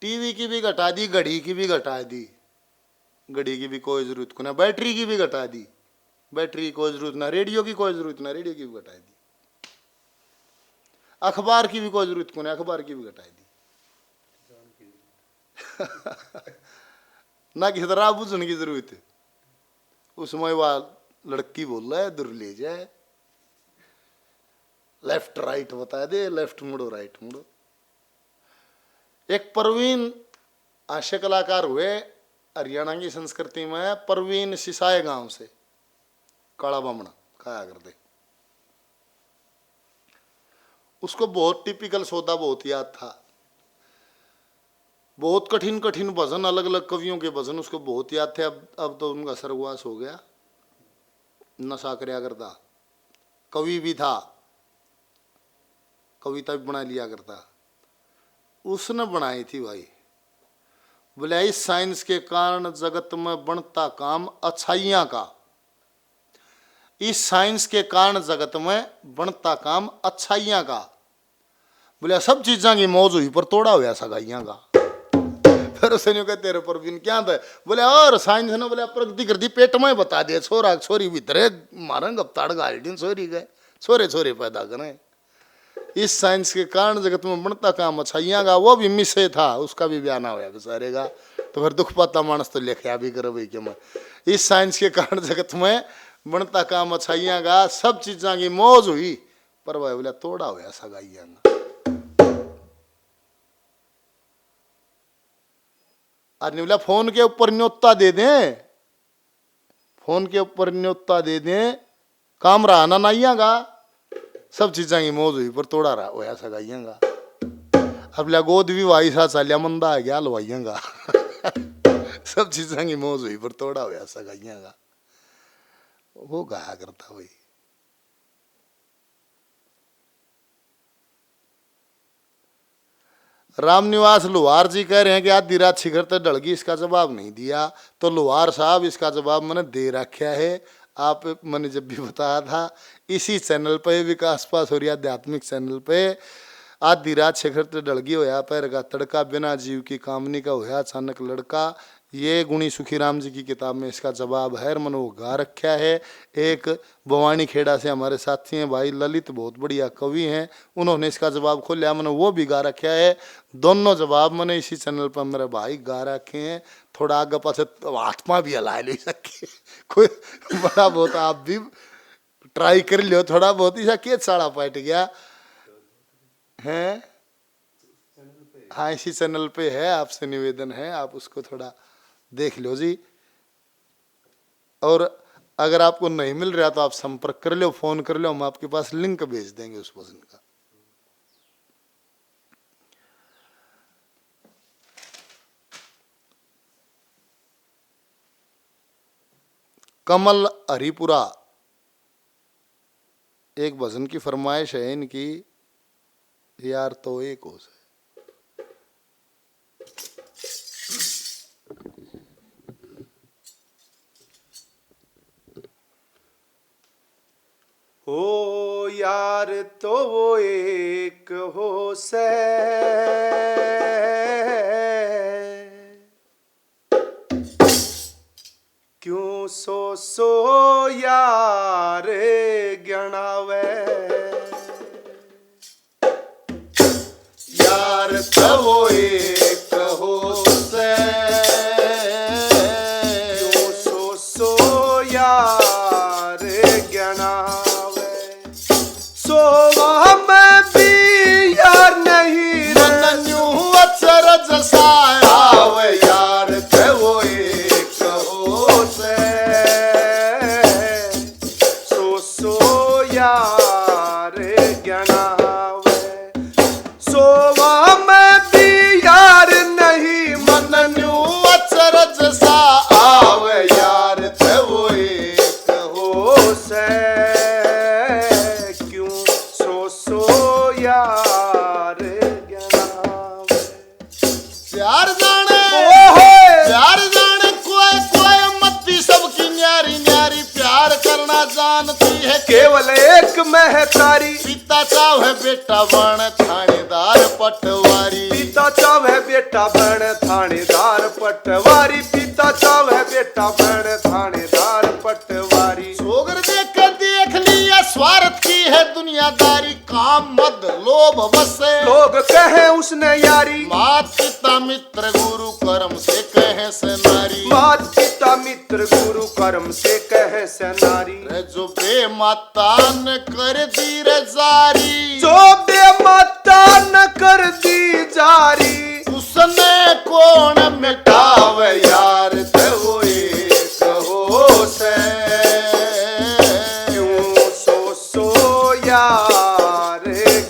टीवी की भी घटा दी, घड़ी की भी घटा दी, घड़ी की भी कोई जरूरत को ना, बैटरी की भी घटा दी, बैटरी की कोई जरूरत ना, रेडियो की कोई जरूरत ना, रेडियो की भी घटा दी, अखबार की भी कोई जरूरत को ना, अखबार की भी घटा दी। ना किसी तरह बुझने की जरूरत है, उसमें वह लड़की बोल रहा है दूर ले जाए, लेफ्ट राइट बता दे, लेफ्ट मुड़ो राइट मुड़ो। एक परवीन हास्य कलाकार हुए हरियाणा की संस्कृति में, परवीन सिसाए गांव से, काला बामणा खाया करते, उसको बहुत टिपिकल सौदा बहुत याद था, बहुत कठिन कठिन भजन, अलग अलग कवियों के भजन उसको बहुत याद थे। अब तो उनका स्वर्गवास हो गया, नशा करया करता, कवि भी था, कविता भी बना लिया करता, उसने बनाई थी भाई, बोले इस साइंस के कारण जगत में बनता काम अच्छाइयां का, इस साइंस के कारण जगत में बनता काम अच्छाइयां का, बोले सब चीजा की मौज हुई पर तोड़ा हुआ सगाइयां का। फिर उसने कहते तेरे पर बिन क्या था, बोले और साइंस ने बोले प्रगति कर दी, पेट में बता दिया छोरा छोरी भीतर मारा गप्ताड़ गाल दिन छोरी गए छोरे छोरे पैदा करें, इस साइंस के कारण जगत में बनता काम अच्छाइयां का, वो भी मिसे था, उसका भी बयान होया बेचारे का, तो फिर दुख पाता मानस तो लिखया भी करो भाई, मैं इस साइंस के कारण जगत में बनता काम अच्छाइयां का, सब चीजा की मौज हुई पर वह बोले तोड़ा हुआ सगाइयां का। और बोला फोन के ऊपर न्योता दे दें, फोन के ऊपर न्योता दे दें, काम रहा ना नाइया का, सब चीजा की मौज हुई पर तोड़ा रहा होया सगाइयां का। अब ला गोद भी वाई सा चालिया मंदा है क्या लवाइयां का। सब चीजा की मौज हुई पर तोड़ा होया सगाइयां का, वो गाया करता भाई। रामनिवास लोहार जी कह रहे हैं कि आधी रात शिखर तक ढलगी, इसका जवाब नहीं दिया, तो लोहार साहब इसका जवाब मैंने दे रखा है, आप मैंने जब भी बताया था इसी चैनल पे, विकास पास हो रही आध्यात्मिक चैनल पे, आधी रात शिखर तक ढलगी होया पैर का तड़का, बिना जीव की कामनी का होया अचानक लड़का, ये गुणी सुखी राम जी की किताब में इसका जवाब है, मैंने वो गा रखा है। एक भवानी खेड़ा से हमारे साथी हैं भाई ललित, बहुत बढ़िया कवि हैं, उन्होंने इसका जवाब खोलिया, मैंने वो भी गा रखा है, दोनों जवाब मैंने इसी चैनल पर मेरे भाई गा रखे हैं। थोड़ा आगे पास हाथ पाँ भी हला ले सके कोई बड़ा बहुत आप भी ट्राई कर लियो थोड़ा बहुत ही के साड़ा पाट गया है। हाँ इसी चैनल पे है, आपसे निवेदन है आप उसको थोड़ा देख लो जी। और अगर आपको नहीं मिल रहा तो आप संपर्क कर लो, फोन कर लो, हम आपके पास लिंक भेज देंगे उस भजन का। कमल हरिपुरा एक भजन की फरमाइश है इनकी, यार तो एक हो से। ओ यार तो वो एक हो से, क्यों सो यार गणावे। यार तो वो एक हो से, क्यों सो यार गणावे। सोवा में भी यार नहीं न्यू अचरज सा आवे। यार तो वो एक हो से, सो यार गणावे। सोवा में भी यार नहीं मन न्यू अचरज सा आवे। यार तो वो एक हो से, क्यों सो यार गणावे। प्यार जाने ओहे प्यार जाने कोई कोई मत्ती सबकी न्यारी न्यारी प्यार करना जानती है। केवल एक महतारी, पिता चाहे बेटा बन थानेदार पटवारी। पिता चाहे बेटा बन थानेदार पटवारी। पिता चाहे बेटा बन थानेदार पटवारी। सोगर देख लिया स्वार्थ की है दुनियादारी। काम मद लोभ बसे लोग कहे उसने यारी। मात पिता मित्र गुरु कर्म से कहे से नारी। मात पिता मित्र गुरु कर्म से कहे से नारी। रे जो बेमाता न कर दी रे जारी, जो बेमाता न कर दी जारी, उसने कौन मिटावे। यार तो वो एक हो से, क्यों सो यार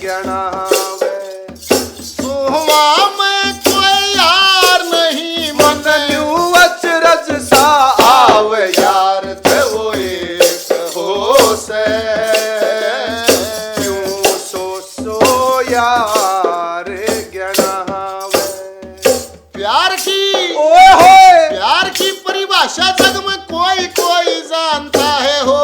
गणावे। सोहवा में कोई यार नहीं मन न्यू अचरज सा आवे। यार तो वो एक हो से, क्यों सो यार गणावे। प्यार की ओहे प्यार की परिभाषा जग में कोई कोई जानता है हो।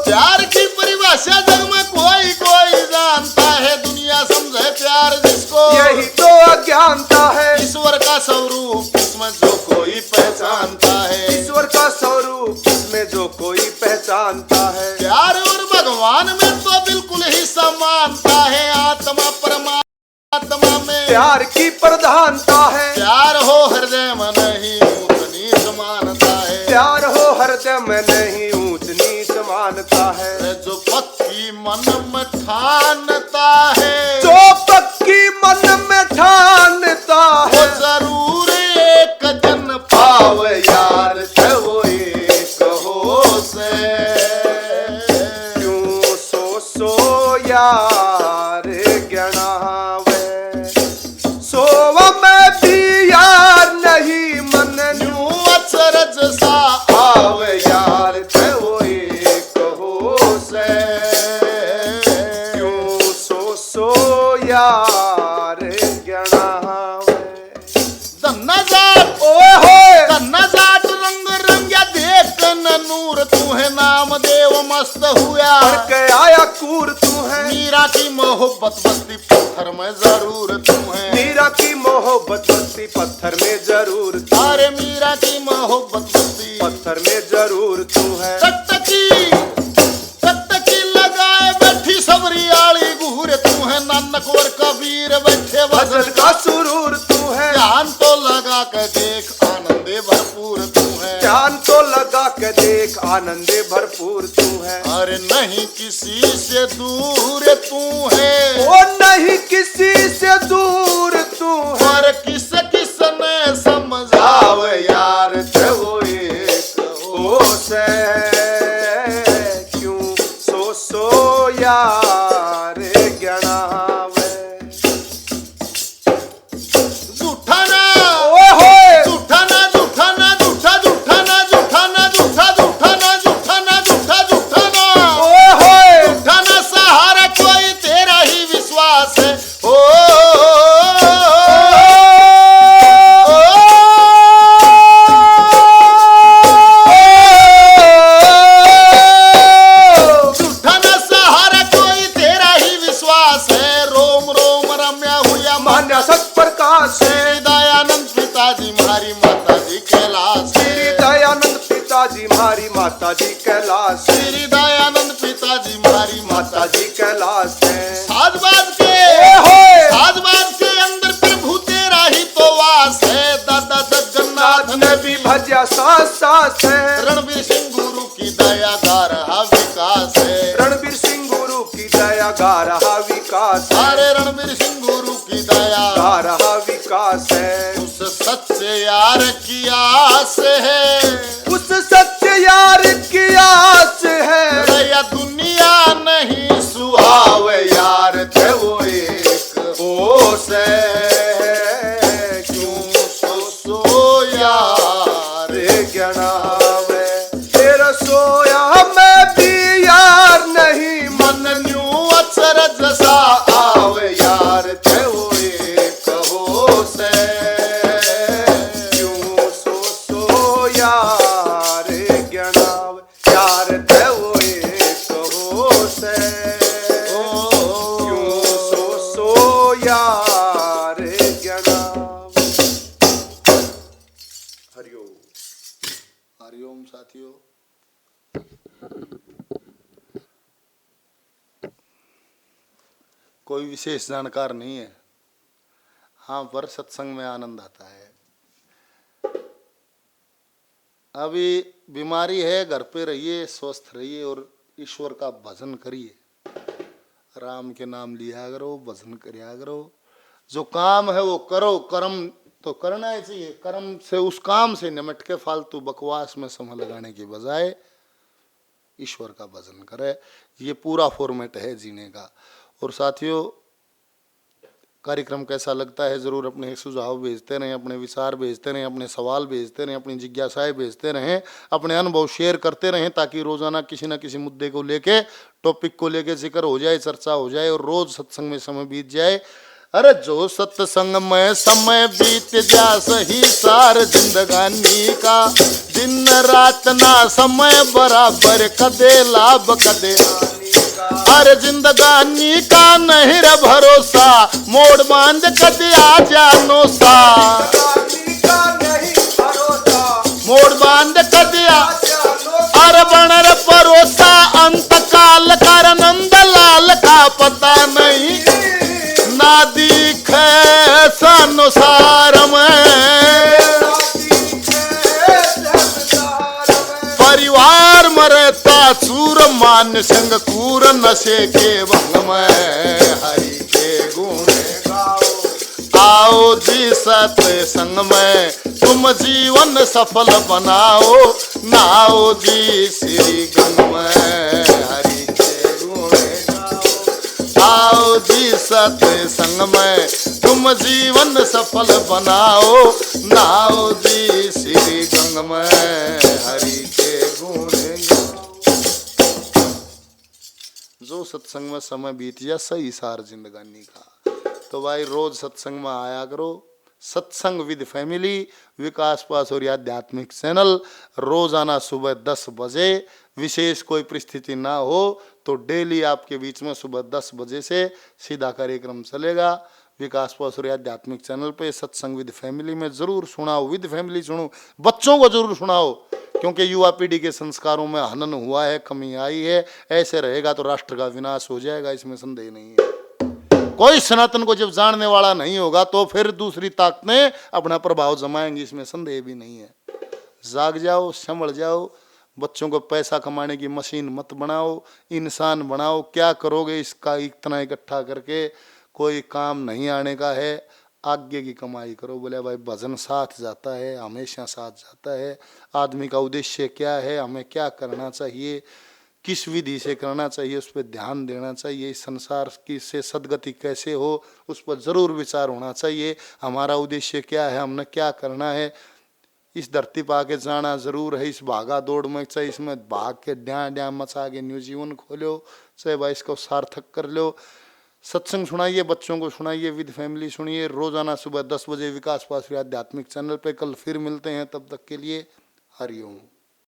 प्यार की परिभाषा जग में कोई कोई जानता है। दुनिया समझे प्यार जिसको, यही तो अज्ञानता है। ईश्वर का स्वरूप इसमें जो कोई पहचानता है। ईश्वर का स्वरूप इसमें जो कोई पहचानता है। प्यार और भगवान में तो बिल्कुल ही समानता है। आत्मा परमात्मा में प्यार की प्रधानता है। प्यार हो हृदय में नहीं ऊंच नीच मानता है। प्यार हो हृदय में नहीं ऊंच नीच मानता है। जो पक्की मन में ठानता है, जो पक्की मन में ठानता वो है, जरूर एक जन पावे। यार तो वो एक हो से, क्यों सो यार गणावे। सोव में भी यार नहीं मन न्यू अचरज सा आवे। यार तो वो एक हो से, क्यों सो यार गणावे। धन्ना जाट ओहे धन्ना जाट रंग रंग्या देख न नूर तू है नाम देव मस्त हुआ। पढ़ के आया कूर तू है। मीरा की मोहब्बत बस्ती पत्थर में जरूर तू है। मीरा की मोहब्बत बस्ती पत्थर में जरूर तू। अरे मीरा की मोहब्बत बस्ती पत्थर में जरूर तू है। टकटकी लगाए बैठी सबरी आली घूरे है। ध्यान तो लगा के देख आनंदे भरपूर तू है। अरे नहीं किसी से दूर तू है, ओ नहीं किसी से दूर तू है। और किस किस ने समझाव यार थे वो एक ओ से क्यों सो यार गणावे। झूठा ना ओ होए झूठा ना झूठा ना झूठा झूठा ना झूठा ना झूठा झूठा ना झूठा ना झूठा झूठा ना ओ होए झूठा ना सहारा कोई तेरा ही विश्वास है। ओ झूठा ना सहारा कोई तेरा ही विश्वास है। रोम रोम रम्या हुआ मान्य सत्प्रकाश है। श्री दयानंद पिताजी हमारी माता जी कैलाश श्री दयानंद पिताजी हमारी माता जी कैलाश है। श्री दयानंद पिताजी हमारी माता जी कैलाश है। साजबाज के ओ होए साजबाज के अंदर प्रभु तेरा ही तो वास है। दादा जगन्नाथ नाथ ने भी भजा सास सास है। रणवीर सिंह गुरु की दया गा रहा विकास है। रणवीर सिंह गुरु की दया गा रहा विकास है। अरे रणवीर सिंह गुरु की दया गा रहा विकास है। उस सच्चे यार की आस है। उस सच्चे यार की आस है। दया दुनिया नहीं सुहावे यार थे वो एक ओ से क्यों सो यार रे गणावे। तेरा सोया मैं भी यार नहीं मन न्यू अचरज सा आवे यार थे वो एक हो से क्यों सो यार गणावे। यार थे वो एक हो से क्यों सो यार गणावे। हरिओम। हरिओम साथियों। कोई विशेष जानकार नहीं है, हाँ पर सत्संग में आनंद आता है। अभी बीमारी है, घर पे रहिए, स्वस्थ रहिए और ईश्वर का भजन करिए। राम के नाम लिया करो, भजन करिया करो। जो काम है वो करो, कर्म तो करना ही चाहिए। कर्म से उस काम से निमट के फालतू बकवास में समय लगाने की बजाय ईश्वर का भजन करे। ये पूरा फॉर्मेट है जीने का। और साथियों, कार्यक्रम कैसा लगता है जरूर अपने सुझाव भेजते रहें, अपने विचार भेजते रहें, अपने सवाल भेजते रहें, अपनी जिज्ञासाएं भेजते रहें, अपने अनुभव शेयर करते रहें, ताकि रोजाना किसी न किसी मुद्दे को लेके, टॉपिक को लेके जिक्र हो जाए, चर्चा हो जाए और रोज सत्संग में समय बीत जाए। अरे जो सत्संग में समय बीत जा सही सार जिंदगानी का, दिन रात ना समय बराबर कदे लाभ कदे। अरे जिंदगानी का नहीं रे भरोसा, मोड़ बांध कदे आ जानो सा। मोड़ बांध कदे आ, अरे बनर परोसा अंत काल कर नंद लाल का पता नहीं ना दिखे संसार में। परिवार मरता चूर मान संग कूर नशे के भंग में। हरि के गुण गाओ आओ जी सत्संग में, तुम जीवन सफल बनाओ, नाओ जी श्री गंग में। हरि के गुण गाओ आओ जी सत्संग में, तुम जीवन सफल बनाओ, नाओ जी श्री गंग में। हरि के गुण गाओ। जो सत्संग में समय बीत जा सही सार जिंदगानी का, तो भाई रोज सत्संग में आया करो। सत्संग विद फैमिली, विकास पास और आध्यात्मिक चैनल, रोजाना सुबह 10 बजे। विशेष कोई परिस्थिति ना हो तो डेली आपके बीच में सुबह 10 बजे से सीधा कार्यक्रम चलेगा विकास पास और आध्यात्मिक चैनल पे। सत्संग विद फैमिली में जरूर सुनाओ, विद फैमिली सुनो, बच्चों को जरूर सुनाओ, क्योंकि युवा पीढ़ी के संस्कारों में हनन हुआ है, कमी आई है। ऐसे रहेगा तो राष्ट्र का विनाश हो जाएगा, इसमें संदेह नहीं है। कोई सनातन को जब जानने वाला नहीं होगा तो फिर दूसरी ताकतें अपना प्रभाव जमाएंगी, इसमें संदेह भी नहीं है। जाग जाओ, संभल जाओ। बच्चों को पैसा कमाने की मशीन मत बनाओ, इंसान बनाओ। क्या करोगे इसका इतना इकट्ठा करके? कोई काम नहीं आने का है। आगे की कमाई करो। बोले भाई भजन साथ जाता है, हमेशा साथ जाता है। आदमी का उद्देश्य क्या है, हमें क्या करना चाहिए, किस विधि से करना चाहिए, उस पर ध्यान देना चाहिए। इस संसार की से सदगति कैसे हो, उस पर जरूर विचार होना चाहिए। हमारा उद्देश्य क्या है, हमने क्या करना है। इस धरती पर आके जाना जरूर है। इस भागा दौड़ में चाहे इसमें भाग के ड्या ड्या मचा के न्यू जीवन खोलो, चाहे भाई इसको सार्थक कर लो। सत्संग सुनाइए, बच्चों को सुनाइए, विद फैमिली सुनिए। रोजाना सुबह 10 बजे विकास पास आध्यात्मिक चैनल पे। कल फिर मिलते हैं, तब तक के लिए हरिओम।